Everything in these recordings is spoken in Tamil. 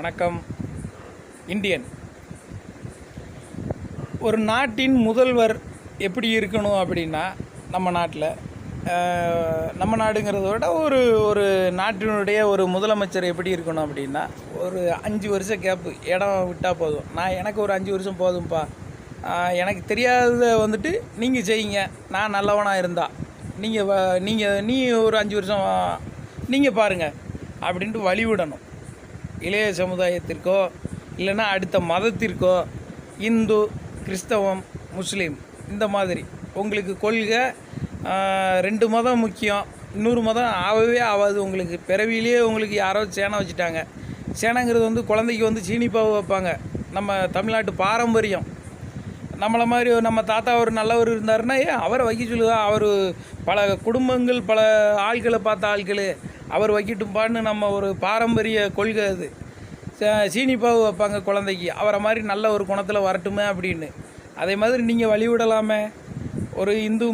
வணக்கம். இந்தியன் ஒரு நாட்டின் முதல்வர் எப்படி இருக்கணும் அப்படின்னா, நம்ம நாட்டில் நம்ம நாடுங்கிறத விட ஒரு ஒரு நாட்டினுடைய ஒரு முதலமைச்சர் எப்படி இருக்கணும் அப்படின்னா, ஒரு 5 வருஷம் கேப்பு இடம் விட்டால் போதும். எனக்கு ஒரு 5 வருஷம் போதும்ப்பா, எனக்கு தெரியாததை வந்துட்டு நீங்கள் செய்யுங்க, நான் நல்லவனாக இருந்தால் நீ ஒரு 5 வருஷம் நீங்கள் பாருங்கள் அப்படின்ட்டு வழிவிடணும். இளைய சமுதாயத்திற்கோ இல்லைன்னா அடுத்த மதத்திற்கோ, இந்து, கிறிஸ்தவம், முஸ்லீம், இந்த மாதிரி உங்களுக்கு கொள்கை 2 மதம் முக்கியம், இன்னொரு மதம் ஆகவே ஆகாது. உங்களுக்கு பிறவிலேயே உங்களுக்கு யாரோ சேனை வச்சுட்டாங்க. சேனைங்கிறது வந்து குழந்தைக்கு வந்து சீனிப்பாவு வைப்பாங்க. நம்ம தமிழ்நாட்டு பாரம்பரியம். நம்மளை மாதிரி நம்ம தாத்தா ஒரு நல்லவர் இருந்தாருன்னா அவரை வைக்க சொல்லுவா. அவர் பல குடும்பங்கள் பல ஆட்களை பார்த்த ஆட்கள், அவர் வைக்கட்டும்பான்னு நம்ம ஒரு பாரம்பரிய கொள்கை. அது சீனிப்பாவு வைப்பாங்க குழந்தைக்கு, அவரை மாதிரி நல்ல ஒரு குணத்தில் வரட்டுமே அப்படின்னு. அதே மாதிரி நீங்கள் வழிவிடலாமே. ஒரு இந்து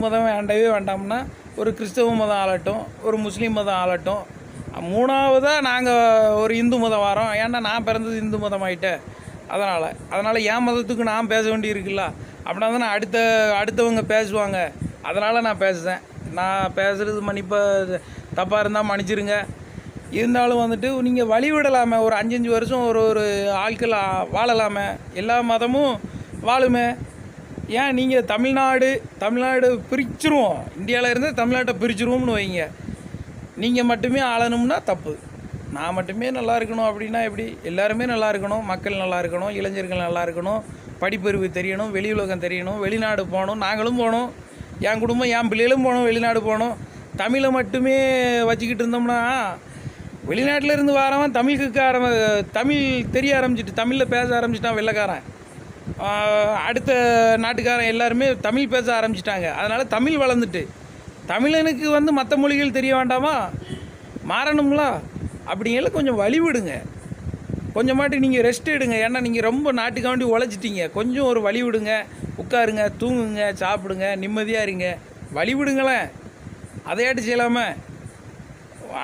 மதம் வேண்டவே வேண்டாம்னா ஒரு கிறிஸ்தவ மதம் ஆளட்டும், ஒரு முஸ்லீம் மதம் ஆளட்டும். 3ஆவதாக நாங்கள் ஒரு இந்து மதம் வரோம். ஏன்னா நான் பிறந்தது இந்து மதம் ஆகிட்டேன். அதனால் என் மதத்துக்கு நான் பேச வேண்டி இருக்குல்ல. அப்படின்னா தானே அடுத்தவங்க பேசுவாங்க. அதனால் நான் பேசுகிறேன். நான் பேசுகிறது மன்னிப்பாக தப்பாக இருந்தால் மன்னிச்சிருங்க. இருந்தாலும் வந்துட்டு நீங்கள் வழிவிடலாமே. ஒரு 5 வருஷம் ஒரு ஆட்கள் வாழலாமே. எல்லா மதமும் வாழுமே. ஏன் நீங்கள் தமிழ்நாடு பிரிச்சிருவோம், இந்தியாவில் இருந்து தமிழ்நாட்டை பிரிச்சிருவோம்னு வைங்க. நீங்கள் மட்டுமே ஆளணும்னா தப்பு. நான் மட்டுமே நல்லா இருக்கணும் அப்படின்னா எப்படி? எல்லாருமே நல்லா இருக்கணும், மக்கள் நல்லா இருக்கணும், இளைஞர்கள் நல்லா இருக்கணும், படிப்பறிவு தெரியணும், வெளி உலகம் தெரியணும், வெளிநாடு போகணும், நாங்களும் போகணும், என் குடும்பம் என் பிள்ளைகளும் போகணும், வெளிநாடு போகணும். தமிழை மட்டுமே வச்சுக்கிட்டு இருந்தோம்னா வெளிநாட்டில் இருந்து வரவன் தமிழ் தெரிய ஆரம்பிச்சிட்டு தமிழில் பேச ஆரம்பிச்சிட்டான் வெள்ளைக்காரன். அடுத்த நாட்டுக்காரன் எல்லாருமே தமிழ் பேச ஆரம்பிச்சிட்டாங்க. அதனால் தமிழ் வளர்ந்துட்டு தமிழனுக்கு வந்து மற்ற மொழிகள் தெரிய வேண்டாமா? மாறணும்ல. அப்படிங்கிற கொஞ்சம் வழிவிடுங்க. கொஞ்சமாட்டி நீங்கள் ரெஸ்ட் எடுங்க. ஏன்னா நீங்கள் ரொம்ப நாட்டுக்காண்டி உழைச்சிட்டீங்க. கொஞ்சம் ஒரு வழி விடுங்க. உட்காருங்க, தூங்குங்க, சாப்பிடுங்க, நிம்மதியாக இருங்க. வழி விடுங்களேன். அதையாட்டு செய்யலாமல்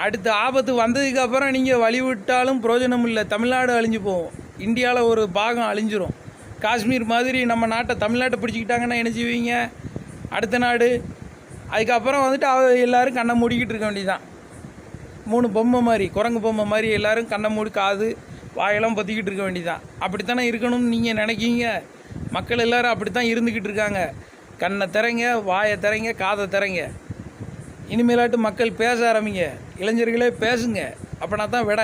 அடுத்த ஆபத்து வந்ததுக்கப்புறம் நீங்கள் வழி விட்டாலும் பிரயோஜனம் இல்லை. தமிழ்நாடு அழிஞ்சு போகும். இந்தியாவில் ஒரு பாகம் அழிஞ்சிரும். காஷ்மீர் மாதிரி நம்ம தமிழ்நாட்டை பிடிச்சிக்கிட்டாங்கன்னா என்ன செய்வீங்க? அடுத்த நாடு. அதுக்கப்புறம் வந்துட்டு எல்லோரும் கண்ணை மூடிக்கிட்டு இருக்க வேண்டியதான். 3 பொம்மை மாதிரி, குரங்கு பொம்மை மாதிரி எல்லோரும் கண்ணை மூடி காது வாயெல்லாம் பொத்திக்கிட்டு இருக்க வேண்டியதான். அப்படித்தானே இருக்கணும்னு நீங்கள் நினைக்கிங்க. மக்கள் எல்லோரும் அப்படித்தான் இருந்துக்கிட்டு இருக்காங்க. கண்ணை திறங்க, வாயை திறங்க, காதை திறங்க. இனிமேலாட்டு மக்கள் பேச ஆரம்பிங்க. இளைஞர்களே பேசுங்க. அப்படின்னா தான் விட